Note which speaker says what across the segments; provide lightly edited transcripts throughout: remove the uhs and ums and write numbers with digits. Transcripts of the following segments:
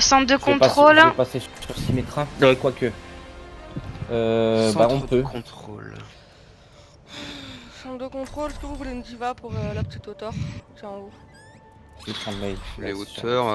Speaker 1: Centre de
Speaker 2: Je vais
Speaker 1: contrôle.
Speaker 2: passer sur Symmetra. Quoique. Bah on peut.
Speaker 3: Contrôle.
Speaker 4: Centre de contrôle, est-ce que vous voulez une diva pour la petite hauteur? Tiens, en haut.
Speaker 2: Je prends le mail.
Speaker 3: Les hauteurs.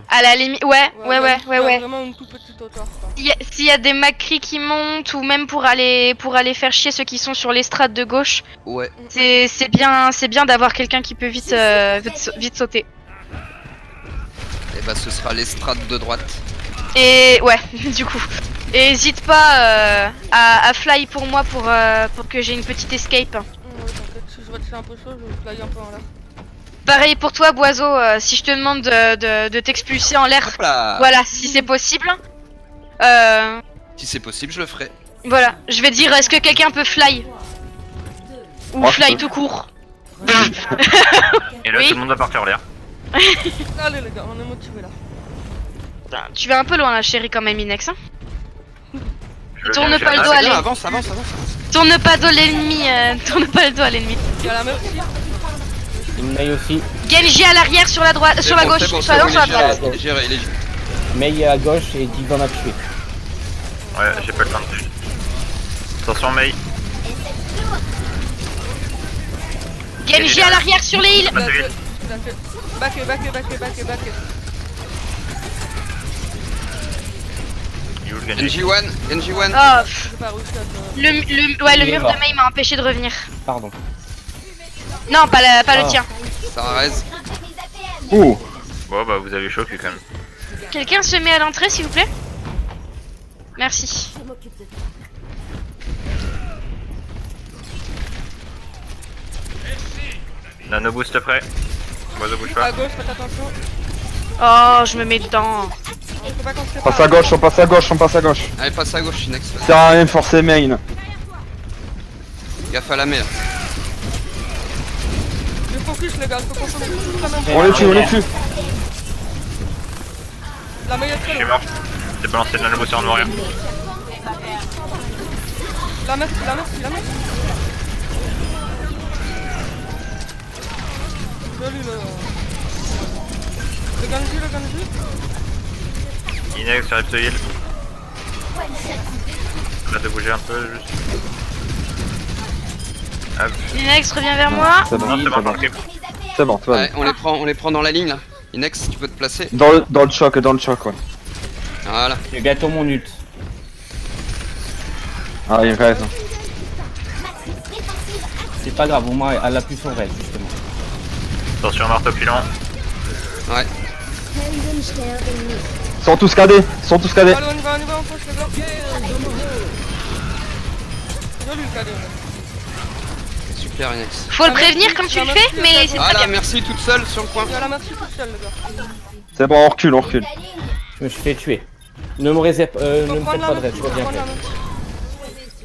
Speaker 1: À la limite, ouais.
Speaker 4: Vraiment une toute petite hauteur, quoi.
Speaker 1: S'il y a des Macri qui montent, ou même pour aller faire chier ceux qui sont sur l'estrade de gauche,
Speaker 3: Ouais.
Speaker 1: c'est bien d'avoir quelqu'un qui peut vite sauter.
Speaker 3: Et bah ce sera l'estrade de droite.
Speaker 1: Et ouais, du coup. Et hésite pas à fly pour moi pour que j'ai une petite escape.
Speaker 4: Ouais, t'inquiète, si je vois que c'est un peu chaud, je fly un peu en l'air.
Speaker 1: Pareil pour toi, Boiseau, si je te demande de t'expulser en l'air,
Speaker 3: Hop là.
Speaker 1: voilà, si c'est possible.
Speaker 3: Si c'est possible, je le ferai.
Speaker 1: Voilà, je vais dire, est-ce que quelqu'un peut fly? Ou
Speaker 5: Moi, je
Speaker 1: fly
Speaker 5: peux.
Speaker 1: tout court.
Speaker 6: Et là,
Speaker 1: Oui.
Speaker 6: tout le monde va partir en l'air.
Speaker 4: Allez les gars, on est motivés là.
Speaker 1: Putain, tu vas un peu loin là, chérie, quand même, Inex. Hein.
Speaker 6: Je veux
Speaker 1: Tourne
Speaker 6: bien,
Speaker 1: pas le
Speaker 6: j'ai-
Speaker 1: dos,
Speaker 3: C'est
Speaker 1: allez.
Speaker 3: bien, avance, avance, avance.
Speaker 1: Tourne pas le dos à l'ennemi, tourne pas le dos à l'ennemi.
Speaker 4: Il y a la meuf ici.
Speaker 2: Une mail aussi.
Speaker 1: Genji à l'arrière sur la droite, sur la gauche,
Speaker 3: C'est bon,
Speaker 1: sur la
Speaker 3: il
Speaker 1: droite,
Speaker 3: est
Speaker 1: sur la droite.
Speaker 3: géré, il est géré, il est géré.
Speaker 2: Mail à gauche et Divan a tué.
Speaker 6: Ouais, j'ai pas le temps de tuer. Attention, Mei.
Speaker 1: Genji à l'arrière sur les îles.
Speaker 6: Ah, c'est vite.
Speaker 4: Back.
Speaker 6: Il est où le Genji?
Speaker 3: Genji one.
Speaker 1: Oh, pff,
Speaker 4: J'ai pas réussi à te...
Speaker 1: le
Speaker 2: Il est
Speaker 1: mur
Speaker 2: mort.
Speaker 1: de Mei m'a empêché de revenir.
Speaker 2: Pardon.
Speaker 1: Non, pas le
Speaker 2: Ah.
Speaker 1: tien.
Speaker 3: Ça reste.
Speaker 5: Ouh.
Speaker 6: Bon, bah, vous avez chaud quand même.
Speaker 1: Quelqu'un se met à l'entrée, s'il vous plaît? Merci.
Speaker 6: Nano boost prêt. Boiseau bouge pas.
Speaker 4: À gauche, faites attention.
Speaker 1: Oh, je me mets dedans.
Speaker 4: Faut pas qu'on se
Speaker 5: Passe à gauche, on passe à gauche, on passe à gauche.
Speaker 3: Allez, passe à gauche, Inex.
Speaker 5: Ça sert à rien de forcer main.
Speaker 3: Gaffe à la mer.
Speaker 4: Le focus les gars, faut qu'on se mette tous la même.
Speaker 5: On les tue, on les tue.
Speaker 4: La meilleure
Speaker 6: Je
Speaker 4: très
Speaker 6: suis
Speaker 4: loin.
Speaker 6: mort. J'ai balancé le nano boost en mourir.
Speaker 4: La meuf. Joli le Genji.
Speaker 6: Inex, j'arrive de heal. Là, de bouger un peu juste. Hop.
Speaker 1: Inex, reviens vers moi.
Speaker 5: C'est
Speaker 6: Non,
Speaker 5: bon,
Speaker 6: c'est
Speaker 5: c'est
Speaker 6: bon,
Speaker 5: bon.
Speaker 6: tranquille.
Speaker 5: C'est bon, tout va
Speaker 3: Ouais,
Speaker 5: bien.
Speaker 3: on les prend dans la ligne là. Inex, tu peux te placer.
Speaker 5: Dans le choc, ouais.
Speaker 3: Voilà.
Speaker 2: J'ai bientôt mon ult.
Speaker 5: Ah, il reste.
Speaker 2: C'est pas grave, au moins elle a plus son raid justement.
Speaker 6: Attention, marteau pilon.
Speaker 3: Ouais.
Speaker 5: Ils sont tous cadés,
Speaker 4: Allez, on y va, on push les gars. Joli le cadeau.
Speaker 3: Super, Inex.
Speaker 1: Faut le prévenir comme tu le fais, mais c'est très
Speaker 3: Voilà,
Speaker 4: Ah,
Speaker 1: bien.
Speaker 3: merci, toute seule sur le coin.
Speaker 4: Il y a la meuf toute seule les gars.
Speaker 5: C'est bon, on recule, on recule.
Speaker 2: Je me suis fait tuer. Ne me faites
Speaker 4: Faut
Speaker 2: pas
Speaker 4: prendre
Speaker 2: de
Speaker 4: la
Speaker 2: raid,
Speaker 4: meuf,
Speaker 2: je
Speaker 4: faut
Speaker 2: reviens.
Speaker 4: prendre la meuf.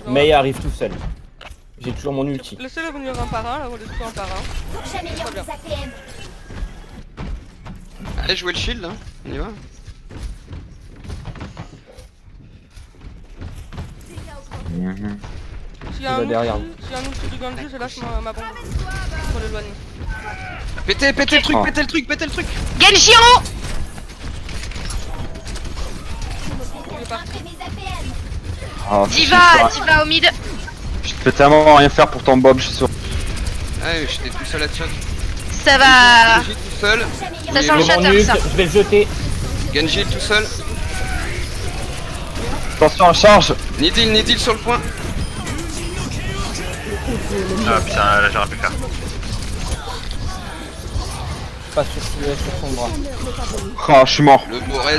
Speaker 2: Mei arrive tout seul. J'ai toujours mon ulti.
Speaker 4: Laissez-les venir un par un, là, on les tue un par un.
Speaker 7: J'améliore les APM.
Speaker 3: Allez, jouer le shield, hein. On y va.
Speaker 4: S'il y a
Speaker 2: Il
Speaker 4: un
Speaker 2: va derrière
Speaker 4: ulti du Genji, je lâche ma bombe. Pour l'éloigner.
Speaker 3: Pétez le truc,
Speaker 5: Oh.
Speaker 3: pétez le truc.
Speaker 1: Genji en haut.
Speaker 4: Il est parti.
Speaker 5: Ah,
Speaker 1: Diva au mid.
Speaker 5: Je peux tellement rien faire pour ton Bob, je suis sûr.
Speaker 3: Ouais, j'étais tout seul à shot.
Speaker 1: Ça va.
Speaker 3: Genji tout seul.
Speaker 1: Ça sent
Speaker 2: J'ai
Speaker 1: le
Speaker 2: mon
Speaker 1: shatter,
Speaker 2: ult,
Speaker 1: ça.
Speaker 2: je vais le jeter.
Speaker 3: Genji tout seul.
Speaker 5: Attention, en charge.
Speaker 3: Nidil sur le point.
Speaker 6: Ah putain, là j'aurais pu faire.
Speaker 2: Je passe sur son bras.
Speaker 5: Oh, je suis mort.
Speaker 3: Le Borez.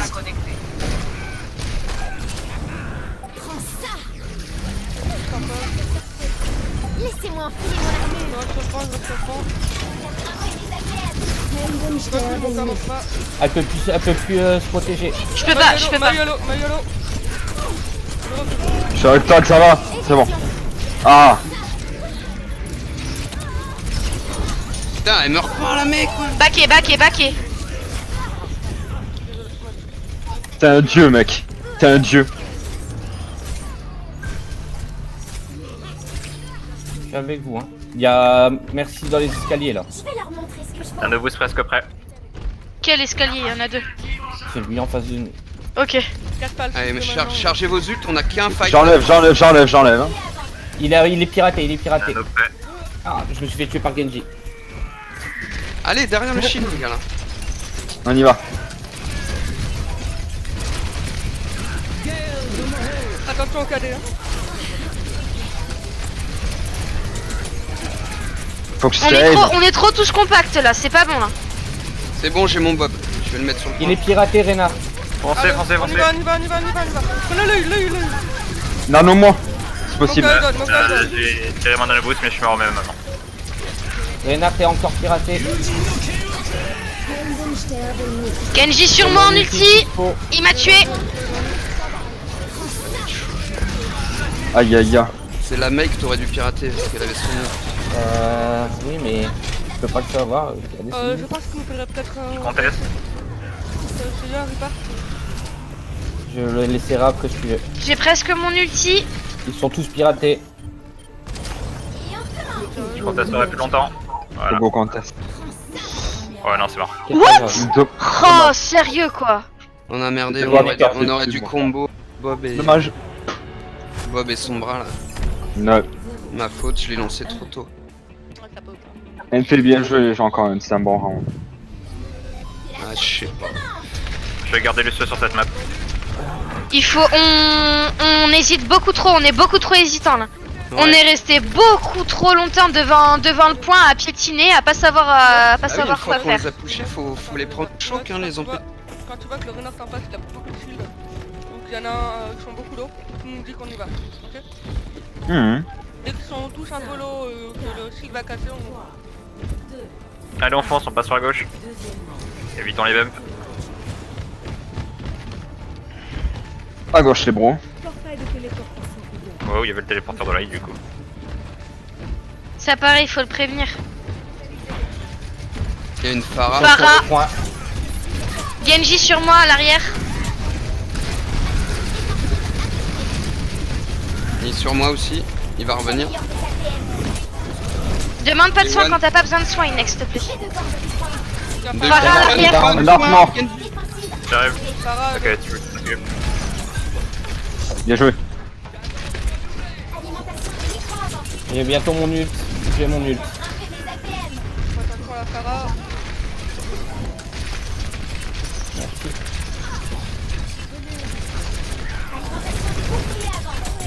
Speaker 7: Laissez-moi enfiler mon armure.
Speaker 4: Je reprends. Je commence pas.
Speaker 2: Elle peut plus se protéger.
Speaker 1: Je peux pas, je peux pas.
Speaker 4: Mayolo.
Speaker 5: Je suis avec toi, que ça va. C'est bon. Ah,
Speaker 3: Putain, elle meurt pas la mec, quoi.
Speaker 1: Backé.
Speaker 5: t'es un dieu, mec. T'es un dieu.
Speaker 2: Je suis avec vous. Hein. Il y a Merci dans les escaliers là.
Speaker 7: Je vais leur montrer ce que je peux.
Speaker 6: Nano boost presque prêt.
Speaker 1: Quel escalier? Il y en a deux.
Speaker 2: C'est lui en face d'une.
Speaker 1: Ok.
Speaker 4: Casse pas le
Speaker 3: Allez, mais
Speaker 4: truc de maintenant.
Speaker 3: chargez vos ults, on a qu'un fight.
Speaker 5: J'enlève. Hein.
Speaker 2: Il est piraté, il est
Speaker 6: Il y a
Speaker 2: piraté.
Speaker 6: un autre prêt.
Speaker 2: Ah, je me suis fait tuer par Genji.
Speaker 3: Allez, derrière le shield, les gars là.
Speaker 5: On y va.
Speaker 4: Attention au KD hein.
Speaker 5: Faut que je
Speaker 1: On est,
Speaker 5: save.
Speaker 1: on est trop tous compacts là, c'est pas bon là.
Speaker 3: C'est bon, j'ai mon bob. Je vais le mettre sur le
Speaker 2: Il
Speaker 3: point.
Speaker 2: est piraté, Reynard.
Speaker 6: Foncez,
Speaker 4: Allez,
Speaker 6: foncez,
Speaker 4: on y
Speaker 6: foncez.
Speaker 4: va, on y va. Prenez l'œil.
Speaker 5: Nano moi. C'est possible.
Speaker 4: Mon gars,
Speaker 6: J'ai tiré mon nano boost, mais je suis mort même maintenant.
Speaker 2: Reynard, t'es encore piraté.
Speaker 1: Genji sur moi en ulti. Il m'a tué.
Speaker 5: Aïe aïe aïe.
Speaker 3: C'est la mec que t'aurais dû pirater parce qu'elle avait son œil.
Speaker 2: Oui, mais je peux pas le savoir. Il y a des
Speaker 4: je pense qu'il nous faudrait peut-être un...
Speaker 6: Conteste.
Speaker 4: C'est bien, Ripart.
Speaker 2: Je le laisserai après si tu veux.
Speaker 1: J'ai presque mon ulti.
Speaker 2: Ils sont tous piratés.
Speaker 6: Je contesterai plus longtemps. Voilà.
Speaker 5: Go contest.
Speaker 6: Ouais, non, c'est mort.
Speaker 2: C'est pas grave.
Speaker 1: Oh, sérieux quoi.
Speaker 3: On a merdé,
Speaker 5: Dommage.
Speaker 3: on aurait dû combo Bob et
Speaker 5: Dommage.
Speaker 3: son bras là.
Speaker 5: Non.
Speaker 3: Ma faute, je l'ai lancé trop tôt.
Speaker 5: Elle me fait bien jouer, j'ai encore c'est un bon round.
Speaker 3: Ah, je sais pas.
Speaker 6: Je vais garder le sur cette map.
Speaker 1: Il faut... On hésite beaucoup trop, on est beaucoup trop hésitant là. On
Speaker 3: Ouais.
Speaker 1: est resté beaucoup trop longtemps devant le point à piétiner, à pas savoir,
Speaker 3: Ah oui, une
Speaker 1: quoi
Speaker 3: fois qu'on
Speaker 1: faire.
Speaker 3: les a pushés, faut les prendre choc, hein, les
Speaker 4: Quand tu
Speaker 3: empêcher.
Speaker 4: vois- Quand tu vois que le renard t'en passe, il a beaucoup de shield, ou qu'il y en a un qui sont beaucoup low, tu nous dis qu'on y va, ok? Dès qu'ils sont tous un peu low, que le shield va casser, on...
Speaker 6: Allez, on fonce, on passe sur la gauche. Évitons les bumps.
Speaker 5: À gauche les bros.
Speaker 6: Oh, il y avait le téléporteur de light du coup.
Speaker 1: Ça pareil, il faut le prévenir.
Speaker 3: Il y a une Pharah.
Speaker 1: Pharah.
Speaker 2: Sur le point.
Speaker 1: Genji sur moi à l'arrière.
Speaker 3: Il est sur moi aussi. Il va revenir.
Speaker 1: Demande pas de soin
Speaker 3: One.
Speaker 1: quand t'as pas besoin de soin, Inex, s'il te plaît.
Speaker 3: Deux
Speaker 1: Pharah à
Speaker 3: Genji,
Speaker 1: l'arrière.
Speaker 3: prends le
Speaker 5: Dark
Speaker 3: point,
Speaker 5: mort.
Speaker 3: Genji.
Speaker 6: J'arrive.
Speaker 4: Pharah,
Speaker 6: Ok, tu veux. Ok.
Speaker 5: Bien joué.
Speaker 2: J'ai bientôt mon ult. J'ai mon ult.
Speaker 4: attention à la Pharah.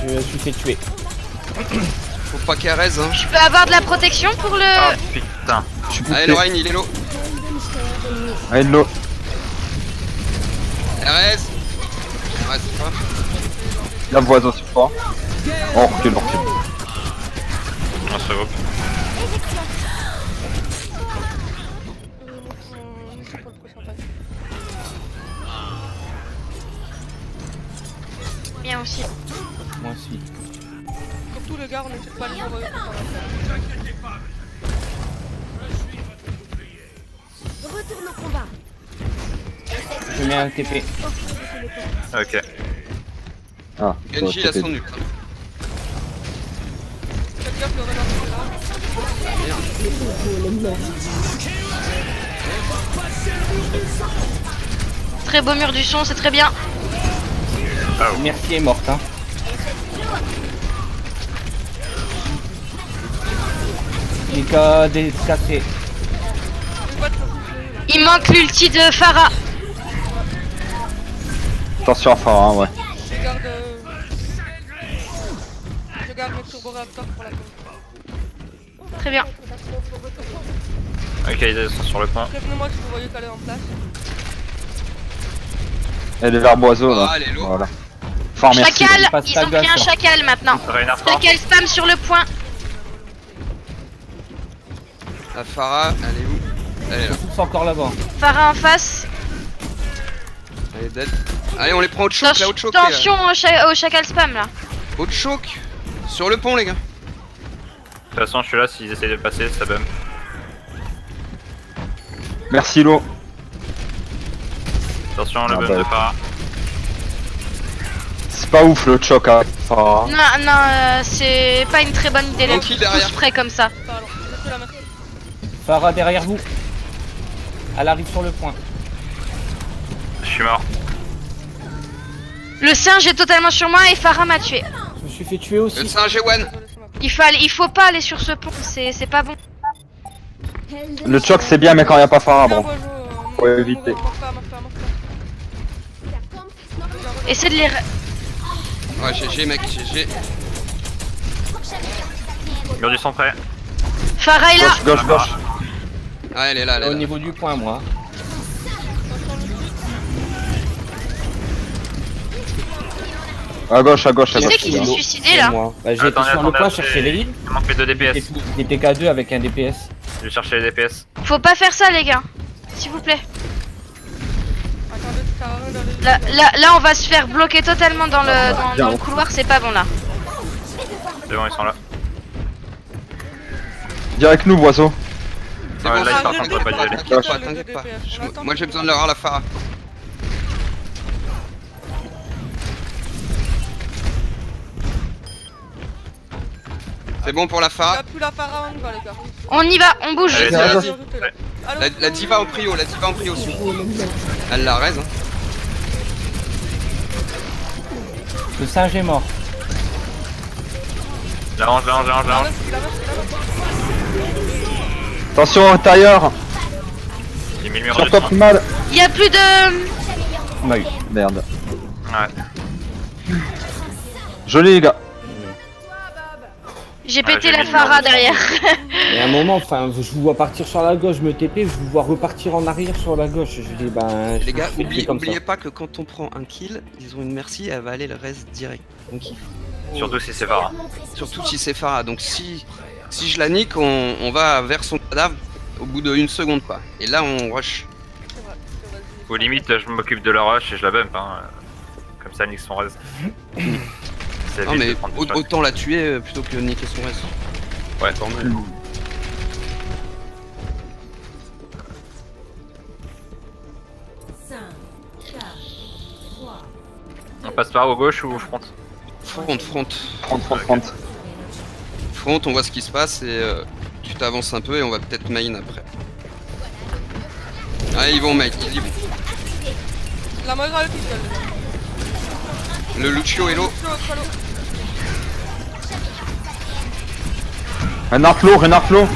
Speaker 2: Je me suis fait tuer.
Speaker 3: Faut pas qu'elle raise, hein.
Speaker 1: Je peux avoir de la protection pour le...
Speaker 6: Ah putain.
Speaker 5: Je suis
Speaker 3: Allez,
Speaker 5: poussé.
Speaker 3: Lorraine, il est low.
Speaker 5: Allez de l'eau.
Speaker 3: Elle raise. Elle raise pas.
Speaker 5: La voisin c'est fort. On recule.
Speaker 6: On se regroupe.
Speaker 4: On essaie pour le prochain fight.
Speaker 1: Bien aussi.
Speaker 2: Moi aussi.
Speaker 4: Surtout les gars, on essaie de pas les envoyer.
Speaker 7: Retourne au combat.
Speaker 2: Je mets un TP.
Speaker 6: Ok.
Speaker 5: Ah.
Speaker 3: Genji, il a son ult.
Speaker 4: Faites gaffe, le renard c'est là.
Speaker 1: Très beau mur du son, c'est très bien.
Speaker 2: Merci est morte, hein. Il est qu'à cassé.
Speaker 1: Il manque l'ulti de Pharah.
Speaker 5: Attention à Farah, ouais.
Speaker 4: Je garde mes turbo-raptors pour la fin.
Speaker 1: Très bien.
Speaker 6: Ok, ils sont sur le point.
Speaker 4: Prévenez-moi si vous voyez qu'elle est en place.
Speaker 5: Elle est vers Boiseau là.
Speaker 3: Ah, elle est lourde.
Speaker 5: Voilà. Fort merci.
Speaker 1: Chacal,
Speaker 2: passe
Speaker 1: ils
Speaker 2: ta
Speaker 1: ont pris un
Speaker 2: gosse,
Speaker 1: chacal maintenant.
Speaker 6: Reynard fort.
Speaker 1: Chacal spam sur le point.
Speaker 3: La Pharah, elle est où? Elle est là.
Speaker 2: Tous encore là-bas.
Speaker 1: Pharah en face.
Speaker 3: Elle est dead. Allez, on les prend au choc, là, au choc.
Speaker 1: Attention au chacal spam là.
Speaker 3: Au choc. Sur le pont, les gars.
Speaker 6: De toute façon, je suis là, s'ils essayent de passer, ça bump.
Speaker 5: Merci Lo.
Speaker 6: Attention, le
Speaker 5: Ah
Speaker 6: bump
Speaker 5: bah.
Speaker 6: de Pharah.
Speaker 5: C'est pas ouf le choc à Farah.
Speaker 1: Non, non, c'est pas une très bonne idée d'être
Speaker 3: Tranquille derrière.
Speaker 1: tous prêts comme ça.
Speaker 4: Pardon, je fais la merci.
Speaker 2: Farah derrière vous. Elle arrive sur le point.
Speaker 6: Je suis mort.
Speaker 1: Le singe est totalement sur moi et Farah m'a tué.
Speaker 2: Je me suis fait tuer
Speaker 3: Le
Speaker 2: aussi.
Speaker 3: singe et One.
Speaker 4: Désolé, c'est ma faute.
Speaker 1: Il faut pas aller sur ce pont, c'est pas bon.
Speaker 5: Le choc c'est bien, mais quand y a pas Farah,
Speaker 4: Viens,
Speaker 5: bon.
Speaker 4: Bojo,
Speaker 5: Faut éviter.
Speaker 4: mors pas.
Speaker 1: Essaie de les...
Speaker 3: Ouais, GG mec, GG.
Speaker 6: Mur du sang prêt.
Speaker 1: Farah est là.
Speaker 5: Gauche, gauche.
Speaker 3: Ah, elle est là, elle est
Speaker 2: Au
Speaker 3: là.
Speaker 2: niveau du point, moi.
Speaker 5: À gauche, à gauche, à
Speaker 1: Qui c'est
Speaker 5: gauche.
Speaker 1: qui s'est suicidé
Speaker 2: C'est
Speaker 1: là?
Speaker 2: moi. Bah, j'ai été
Speaker 6: Attendez,
Speaker 2: sur le point
Speaker 6: attendez,
Speaker 2: chercher les heals.
Speaker 6: Il manque les 2 DPS.
Speaker 2: Il était K2 avec un DPS.
Speaker 6: Je vais chercher les DPS.
Speaker 1: Faut pas faire ça les gars. S'il vous plaît.
Speaker 4: Attendez, ça sert à rien d'aller.
Speaker 1: Là on va se faire bloquer totalement dans le couloir, c'est pas bon là.
Speaker 6: C'est bon, ils sont là.
Speaker 5: Viens avec nous, Boiseau.
Speaker 3: C'est
Speaker 6: Ouais,
Speaker 3: bon,
Speaker 6: là,
Speaker 3: ça
Speaker 6: ils partent,
Speaker 3: va,
Speaker 6: on peut pas y aller.
Speaker 3: t'inquiète pas, t'inquiète pas. Moi j'ai besoin de leur avoir la Farah. C'est bon pour la
Speaker 4: Il
Speaker 3: Farah.
Speaker 4: a plus la Farah, on y va les gars.
Speaker 1: On y va, on bouge.
Speaker 6: Allez,
Speaker 3: Vas-y,
Speaker 6: vas-y.
Speaker 3: vas-y. La diva en prio, la diva en prio aussi. Elle la raise. Hein.
Speaker 2: Le singe est mort.
Speaker 6: J'avance.
Speaker 5: Attention au tailleur.
Speaker 6: J'ai mis le mur
Speaker 5: Sur
Speaker 6: du
Speaker 5: toi,
Speaker 6: sang.
Speaker 5: Primal.
Speaker 1: Il y a plus de...
Speaker 2: Oui.
Speaker 5: Merde.
Speaker 6: Ouais.
Speaker 5: Joli, les gars.
Speaker 1: J'ai
Speaker 6: Ouais,
Speaker 1: pété
Speaker 6: j'ai
Speaker 1: la
Speaker 6: mis le
Speaker 1: Farah
Speaker 6: mur du
Speaker 1: derrière.
Speaker 2: Et à un moment, enfin, je vous vois partir sur la gauche, je me TP, je vous vois repartir en arrière sur la gauche. Je dis, ben.
Speaker 3: Les gars,
Speaker 2: je fais comme ça.
Speaker 3: oubliez pas que quand on prend un kill, ils ont une merci, elle va aller le reste direct. Donc
Speaker 6: Surtout si c'est Farah.
Speaker 3: surtout si c'est Farah. Donc si je la nique, on va vers son cadavre au bout de 1 seconde quoi. Et là on rush.
Speaker 4: C'est vrai,
Speaker 6: Au limite, je m'occupe de la rush et je la bump. Hein. Comme ça, nique son reste. C'est
Speaker 3: Non
Speaker 6: vite
Speaker 3: mais
Speaker 6: de prendre des shots.
Speaker 3: autant la tuer plutôt que niquer son reste.
Speaker 6: Ouais.
Speaker 3: Normal.
Speaker 6: On passe par au gauche ou au front?
Speaker 3: Front.
Speaker 5: Front.
Speaker 3: Front, on voit ce qui se passe et tu t'avances un peu et on va peut-être main après. Ah ils vont main, ils y vont.
Speaker 4: La Moira ulti,
Speaker 3: Le Lucio Hello.
Speaker 5: Renard flow.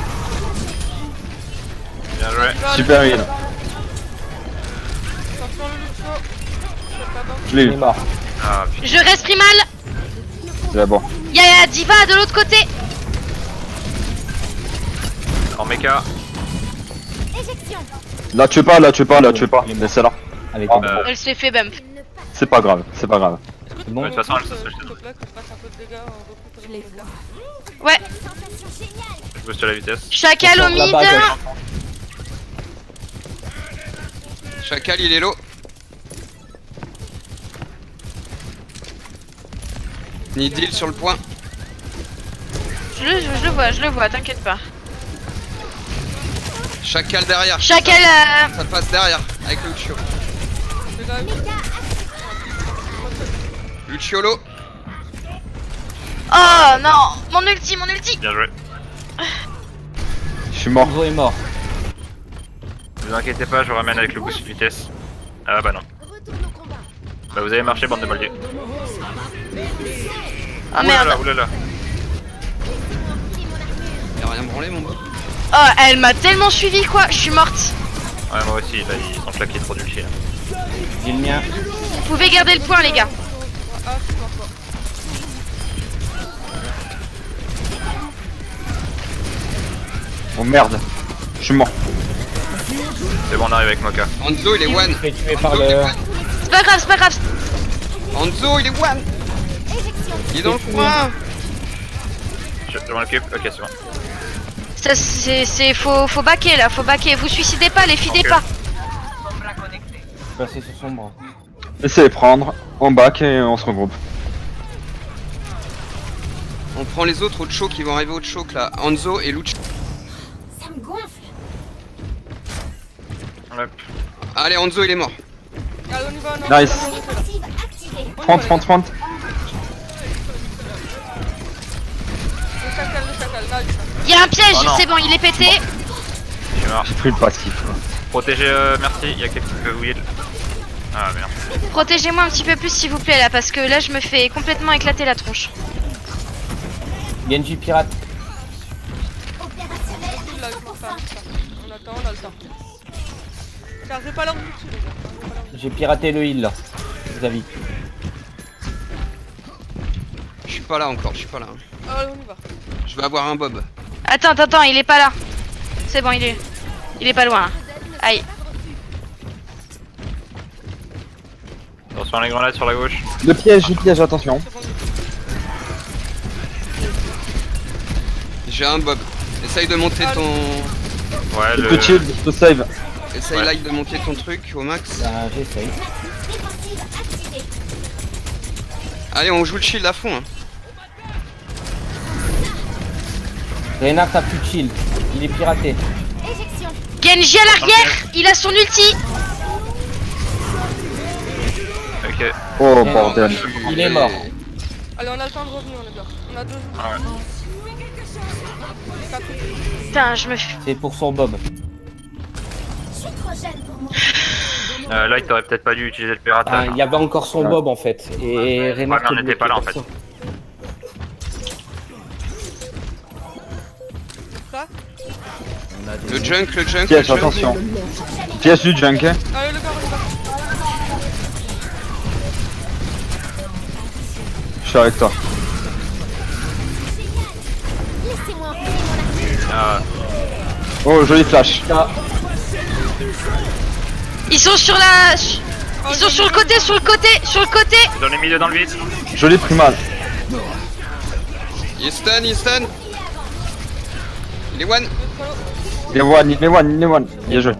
Speaker 6: Bien joué.
Speaker 5: Super heal.
Speaker 4: Attention le Lucio. C'est pas bon.
Speaker 5: Je l'ai
Speaker 2: Il est
Speaker 5: eu.
Speaker 2: mort.
Speaker 6: Ah putain.
Speaker 1: Je reste primal.
Speaker 5: C'est bon.
Speaker 1: Il y a Diva de l'autre côté.
Speaker 6: En mecha.
Speaker 5: La tue pas. Laissez-la.
Speaker 2: Avec
Speaker 5: Ah.
Speaker 2: un
Speaker 1: Elle s'est fait bump.
Speaker 5: C'est pas grave.
Speaker 2: C'est bon.
Speaker 6: De toute façon, elle se switch.
Speaker 4: S'il te plaît, que je fasse un peu de dégâts, beaucoup de dégâts.
Speaker 1: Ouais.
Speaker 6: Je booste la vitesse.
Speaker 1: Chacal au mid.
Speaker 2: Là-bas, à gauche.
Speaker 3: Chacal il est low. Nidil sur le point.
Speaker 1: Je le vois, t'inquiète pas.
Speaker 3: Chacal derrière.
Speaker 1: Chacal,
Speaker 3: Ça passe derrière avec le Lucio.
Speaker 4: Dégâts.
Speaker 3: Lucio low.
Speaker 1: Oh non, mon ulti.
Speaker 6: Bien joué.
Speaker 5: Je suis mort.
Speaker 2: Enzo est mort.
Speaker 6: Ne vous inquiétez pas, je vous ramène avec le boost de vitesse. Ah bah non. Bah vous avez marché, bande de moldiers.
Speaker 1: Oh merde.
Speaker 6: Oulala.
Speaker 3: Y'a rien branlé mon gars.
Speaker 1: Oh, elle m'a tellement suivi quoi, je suis morte.
Speaker 6: Ouais, moi aussi, là, ils sont claqués trop d'ulti là.
Speaker 2: J'ai le mien.
Speaker 1: Vous pouvez garder le point les gars.
Speaker 4: Ah, je suis mort quoi.
Speaker 5: Oh merde. Je suis mort.
Speaker 6: C'est bon, on arrive avec Moka.
Speaker 3: Hanzo il est one.
Speaker 2: Je suis tué par
Speaker 3: Hanzo, il est
Speaker 2: le.
Speaker 3: one.
Speaker 1: C'est pas grave.
Speaker 3: Hanzo il est one. Il est dans le coin.
Speaker 6: Je m'en occupe, ok, c'est bon.
Speaker 1: Ça faut backer là, faut backer. Vous suicidez pas, les fidez
Speaker 6: Ok.
Speaker 1: pas.
Speaker 2: Passer sur son bras.
Speaker 5: Laissez prendre. On back et on se regroupe.
Speaker 3: On prend les autres au choke qui vont arriver au choke là. Hanzo et Lucio.
Speaker 7: Ça me gonfle.
Speaker 6: Hop.
Speaker 3: Allez Hanzo il est mort.
Speaker 4: Allez, on y va, on
Speaker 5: Nice.
Speaker 7: Active activée.
Speaker 5: Front.
Speaker 4: Le chacal, là,
Speaker 1: Il y a un piège,
Speaker 6: Oh non.
Speaker 1: c'est bon, il est pété.
Speaker 6: Je suis mort.
Speaker 5: J'ai pris le passif.
Speaker 6: Protégez, merci, il y a quelqu'un qui peut vous heal. Ah merde.
Speaker 1: Protégez-moi un petit peu plus s'il vous plaît là, parce que là je me fais complètement éclater la tronche.
Speaker 2: Genji pirate.
Speaker 4: Là, je m'en fais un petit peu. On attend, on a le temps. Chargez pas leur dessus, les gars. Chargez pas leur dessus.
Speaker 2: J'ai piraté le heal là. Xavi.
Speaker 3: Je suis pas là encore, je suis pas là.
Speaker 4: Allez, on y va.
Speaker 3: Je vais avoir un Bob.
Speaker 1: Attends, il est pas là. C'est bon, il est pas loin là. Aïe.
Speaker 6: Attention les grenades sur la gauche.
Speaker 5: Le piège, attention.
Speaker 4: C'est bon.
Speaker 3: J'ai un Bob. Essaye de monter ton...
Speaker 6: Ouais,
Speaker 5: Le petit, le save.
Speaker 3: Essaye
Speaker 6: Ouais.
Speaker 3: like de monter ton truc au max.
Speaker 2: Bah, j'essaye.
Speaker 7: Défensive activée.
Speaker 3: Allez, on joue le shield à fond. Hein.
Speaker 2: Reinhardt a plus de shield. Il est piraté.
Speaker 7: Éjection.
Speaker 1: Genji à l'arrière, il a son ulti.
Speaker 6: Ok.
Speaker 5: Oh bordel.
Speaker 2: Il est mort.
Speaker 4: Allez, on a le temps de revenir, les gars. On a 2 jours.
Speaker 6: Ouais.
Speaker 4: Les 4
Speaker 1: Putain, je me fais...
Speaker 2: C'est pour son Bob.
Speaker 7: Je suis trop jeune pour moi.
Speaker 6: Là, il t'aurait peut-être pas dû utiliser le piratage.
Speaker 2: Il y avait encore son
Speaker 5: Ouais.
Speaker 2: Bob en fait. Et Reinhardt
Speaker 6: mais on
Speaker 2: est
Speaker 6: n'était pas là, en
Speaker 2: bloqué
Speaker 6: fait.
Speaker 2: comme
Speaker 4: Ça.
Speaker 3: Le junk, le junk, le
Speaker 5: Piège,
Speaker 3: junk.
Speaker 5: attention. Piège du junk. Hein.
Speaker 4: Allez, le gars, on y va.
Speaker 5: Je suis avec toi.
Speaker 7: Laissez-moi employer mon arme.
Speaker 6: Ah,
Speaker 5: Oh, joli flash.
Speaker 2: ça.
Speaker 1: Ils sont sur la... Ils sont sur le côté, sur le côté.
Speaker 6: j'en ai mis deux dans le vide.
Speaker 5: Joli primal.
Speaker 3: Il est stun, il est stun. Il est one.
Speaker 5: Il est one. Bien joué.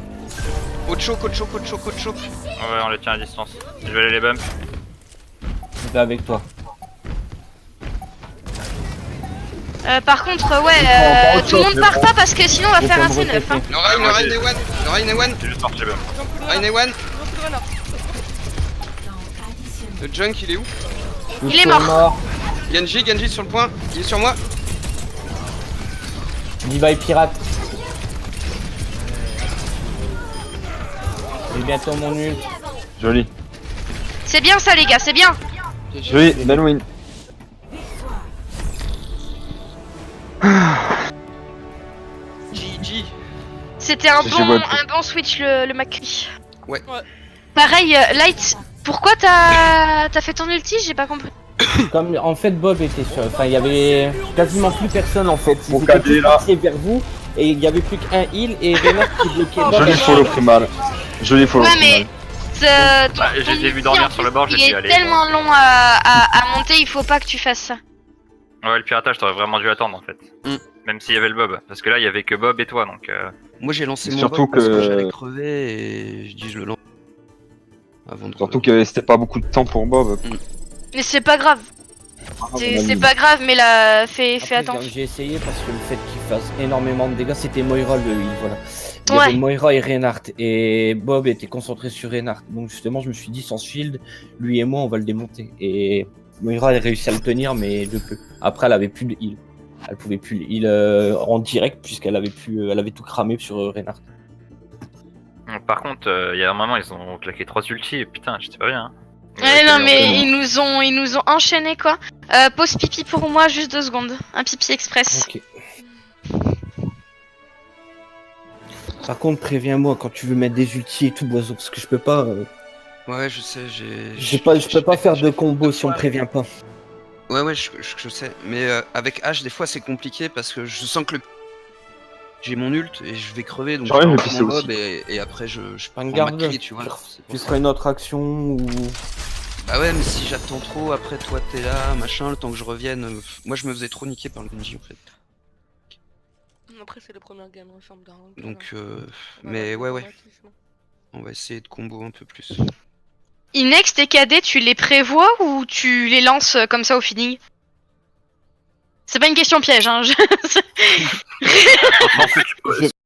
Speaker 3: Au choke, au choke, au choke, au choke.
Speaker 6: Ouais, on les tient à distance. Je vais aller les bump.
Speaker 2: Je vais avec toi.
Speaker 1: Par contre, ouais,
Speaker 2: prend autre
Speaker 1: tout le monde
Speaker 2: chose,
Speaker 1: part
Speaker 2: mais
Speaker 1: pas parce que sinon on va
Speaker 2: Faut
Speaker 1: faire un
Speaker 2: qu'on me
Speaker 1: C9. Hein.
Speaker 3: Le Rein est one. Le Rein est one.
Speaker 6: C'est juste sorti les bump.
Speaker 3: Rein est one.
Speaker 4: Ils ont plus de renard.
Speaker 3: Le junk, il est où?
Speaker 1: Il est mort.
Speaker 3: Genji sur le point. Il est sur moi.
Speaker 2: Levi pirate. J'ai bientôt mon ult.
Speaker 5: Joli.
Speaker 1: C'est bien ça les gars, c'est bien.
Speaker 5: Joli, belle win.
Speaker 3: GG.
Speaker 1: C'était un
Speaker 5: J'ai
Speaker 1: bon,
Speaker 5: web.
Speaker 1: un bon switch le McCree.
Speaker 3: Ouais.
Speaker 1: Pareil, Light, pourquoi t'as fait ton ulti? J'ai pas compris.
Speaker 2: Comme en fait Bob était sur. Enfin, il y avait quasiment plus personne en fait.
Speaker 5: Mon
Speaker 2: Ils étaient
Speaker 5: cadet,
Speaker 2: tous
Speaker 5: là.
Speaker 2: partis vers vous et il y avait plus qu'un heal et Reinhardt qui bloquait Bob.
Speaker 5: Joli follow primal. Joli follow
Speaker 1: Ouais,
Speaker 5: primal.
Speaker 1: mais
Speaker 6: Bah, je les ai vus dormir sur le bord, j'ai
Speaker 1: il
Speaker 6: dit,
Speaker 1: est
Speaker 6: allez,
Speaker 1: tellement long à monter, il faut pas que tu fasses ça.
Speaker 6: Ouais, le piratage, t'aurais vraiment dû attendre en fait.
Speaker 3: Mm.
Speaker 6: Même s'il y avait le Bob. Parce que là, il y avait que Bob et toi donc.
Speaker 3: Moi j'ai lancé mon
Speaker 5: Surtout
Speaker 3: Bob parce que
Speaker 5: que-
Speaker 3: j'allais crever et je dis je le lance. Avant de
Speaker 5: Surtout que c'était pas beaucoup de temps pour Bob.
Speaker 1: Mais c'est pas grave. C'est pas grave, mais là, fais
Speaker 2: Après,
Speaker 1: attention.
Speaker 2: j'ai essayé parce que le fait qu'il fasse énormément de dégâts, c'était Moira le heal, voilà. Il y
Speaker 1: Ouais.
Speaker 2: avait Moira et Reinhardt et Bob était concentré sur Reinhardt. Donc justement, je me suis dit sans shield, lui et moi, on va le démonter. Et Moira a réussi à le tenir, mais de peu. Après, elle avait plus de heal. Elle pouvait plus le heal en direct puisqu'elle avait plus, elle avait tout cramé sur Reinhardt.
Speaker 6: Par contre, il y a un moment, ils ont claqué 3 ultis et putain, j'étais pas bien. Hein.
Speaker 1: Ouais, non, mais
Speaker 5: Exactement.
Speaker 1: ils nous ont enchaînés quoi. Pause pipi pour moi, juste 2 secondes. Un pipi express.
Speaker 2: Ok. Par contre, préviens-moi quand tu veux mettre des ultis et tout, Boiseau, parce que je peux pas.
Speaker 3: Ouais, je sais,
Speaker 2: Je peux pas faire de combo si on me prévient pas.
Speaker 3: Ouais, je sais. Mais avec H, des fois c'est compliqué parce que je sens que le. J'ai mon ult et je vais crever donc
Speaker 5: J'aurais
Speaker 3: je
Speaker 5: le
Speaker 3: lance
Speaker 5: pisser
Speaker 3: mon
Speaker 5: aussi.
Speaker 3: Bob et après je prends ma
Speaker 2: Regarde,
Speaker 3: clé, tu vois.
Speaker 2: tu
Speaker 3: c'est pour
Speaker 2: Tu
Speaker 3: ça.
Speaker 2: feras une autre action ou.
Speaker 3: Ah ouais, mais si j'attends trop, après toi t'es là, machin, le temps que je revienne. Moi je me faisais trop niquer par le Genji en fait.
Speaker 4: Après, c'est les premières games, ça me dérange.
Speaker 3: Donc,
Speaker 4: Voilà,
Speaker 3: mais ouais,
Speaker 4: automatisme.
Speaker 3: on va essayer de combo un peu plus.
Speaker 1: Inex, tes KD, tu les prévois ou tu les lances comme ça au feeling? C'est pas une question piège, hein.
Speaker 6: Je pense que tu peux-